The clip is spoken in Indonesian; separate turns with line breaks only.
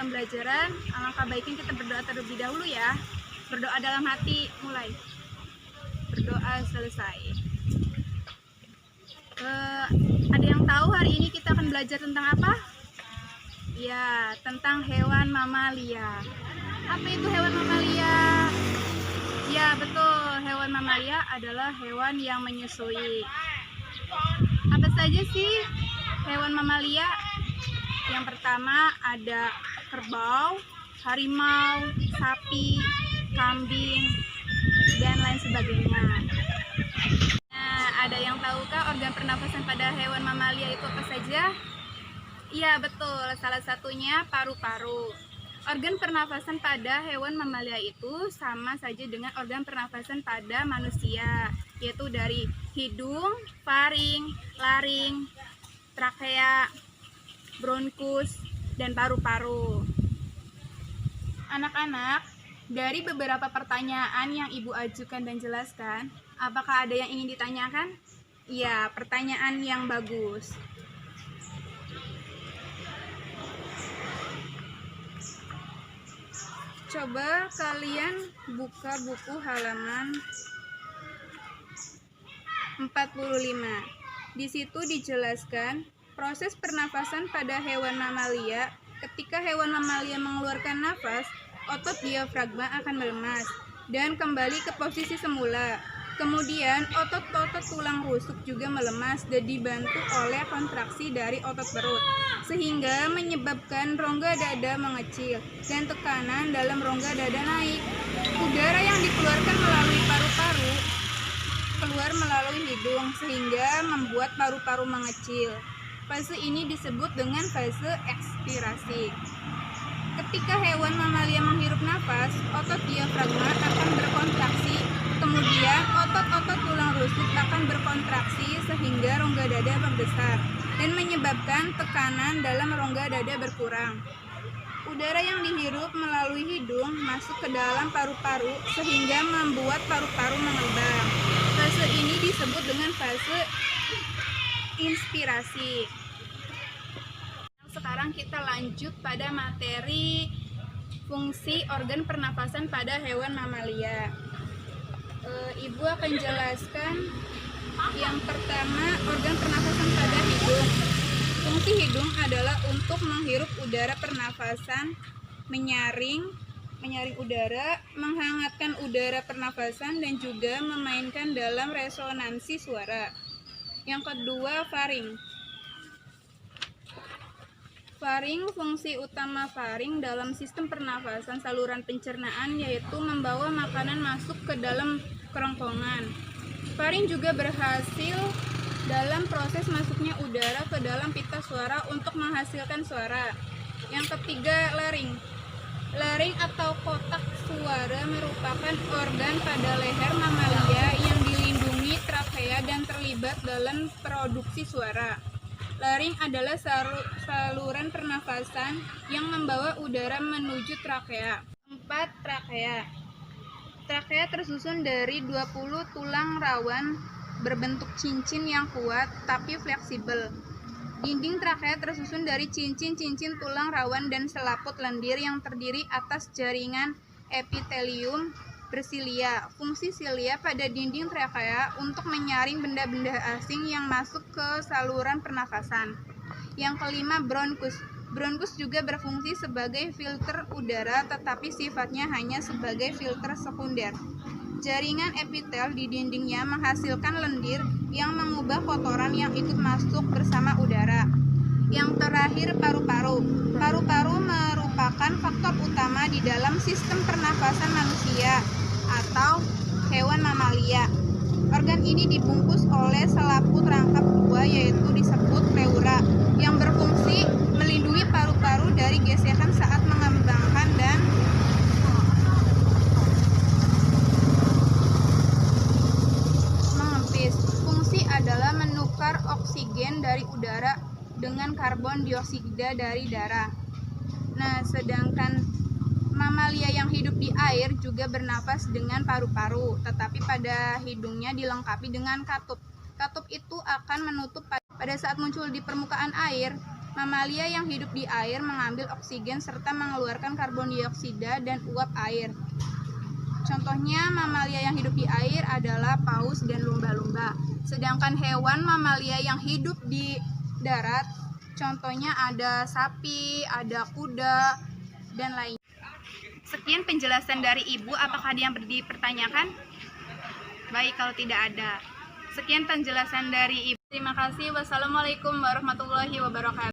pembelajaran, alangkah baiknya kita berdoa terlebih dahulu ya. Berdoa dalam hati, mulai. Berdoa selesai. Ada yang tahu hari ini kita akan belajar tentang apa? Ya, tentang hewan mamalia. Apa itu hewan mamalia? Ya, betul. Hewan mamalia adalah hewan yang menyusui. Apa saja sih hewan mamalia? Yang pertama ada kerbau, harimau, sapi, kambing, dan lain sebagainya. Nah, ada yang tahukah organ pernafasan pada hewan mamalia itu apa saja? Iya, betul. Salah satunya paru-paru. Organ pernafasan pada hewan mamalia itu sama saja dengan organ pernafasan pada manusia, yaitu dari hidung, faring, laring, trakea, bronkus, dan paru-paru. Anak-anak, dari beberapa pertanyaan yang Ibu ajukan dan jelaskan, apakah ada yang ingin ditanyakan? Iya, pertanyaan yang bagus. Coba kalian buka buku halaman 45. Di situ dijelaskan proses pernafasan pada hewan mamalia. Ketika hewan mamalia mengeluarkan nafas, otot diafragma akan melemas dan kembali ke posisi semula. Kemudian otot-otot tulang rusuk juga melemas dan dibantu oleh kontraksi dari otot perut, sehingga menyebabkan rongga dada mengecil dan tekanan dalam rongga dada naik. Udara yang dikeluarkan melalui paru-paru keluar melalui hidung sehingga membuat paru-paru mengecil. Fase ini disebut dengan fase ekspirasi. Ketika hewan mamalia menghirup nafas, otot diafragma akan berkontraksi, kemudian otot-otot tulang rusuk akan berkontraksi sehingga rongga dada membesar dan menyebabkan tekanan dalam rongga dada berkurang. Udara yang dihirup melalui hidung masuk ke dalam paru-paru sehingga membuat paru-paru mengembang. Fase ini disebut dengan fase inspirasi. Sekarang kita lanjut pada materi fungsi organ pernafasan pada hewan mamalia. Ibu akan jelaskan yang pertama organ pernafasan pada hidung. Fungsi hidung adalah untuk menghirup udara pernafasan, menyaring udara, menghangatkan udara pernafasan, dan juga memainkan dalam resonansi suara. Yang kedua, faring. Faring, fungsi utama faring dalam sistem pernafasan saluran pencernaan yaitu membawa makanan masuk ke dalam kerongkongan. Faring juga berhasil dalam proses masuknya udara ke dalam pita suara untuk menghasilkan suara. Yang ketiga, laring. Laring atau kotak suara merupakan organ pada leher mamalia yang dilindungi trakea dan terlibat dalam produksi suara. Laring adalah saluran pernafasan yang membawa udara menuju trakea. 4. Trakea. Trakea tersusun dari 20 tulang rawan berbentuk cincin yang kuat tapi fleksibel. Dinding trakea tersusun dari cincin-cincin tulang rawan dan selaput lendir yang terdiri atas jaringan epitelium bersilia. Fungsi silia pada dinding trakea untuk menyaring benda-benda asing yang masuk ke saluran pernafasan. Yang kelima, bronkus. Bronkus juga berfungsi sebagai filter udara tetapi sifatnya hanya sebagai filter sekunder. Jaringan epitel di dindingnya menghasilkan lendir yang mengubah kotoran yang ikut masuk bersama udara. Yang terakhir, paru-paru. Paru-paru merupakan faktor utama di dalam sistem pernafasan manusia atau hewan mamalia. Organ ini dibungkus oleh selaput rangkap dua yaitu disebut pleura yang berfungsi melindungi paru-paru dari gesekan saat mengembangkan dan mengempis. Fungsi adalah menukar oksigen dari udara dengan karbon dioksida dari darah. Nah, sedangkan mamalia yang hidup di air juga bernafas dengan paru-paru, tetapi pada hidungnya dilengkapi dengan katup. Katup itu akan menutup pada saat muncul di permukaan air. Mamalia yang hidup di air mengambil oksigen serta mengeluarkan karbon dioksida dan uap air. Contohnya mamalia yang hidup di air adalah paus dan lumba-lumba. Sedangkan hewan mamalia yang hidup di darat, contohnya ada sapi, ada kuda, dan lainnya. Sekian penjelasan dari Ibu, apakah ada yang dipertanyakan? Baik, kalau tidak ada. Sekian penjelasan dari Ibu. Terima kasih. Wassalamualaikum warahmatullahi wabarakatuh.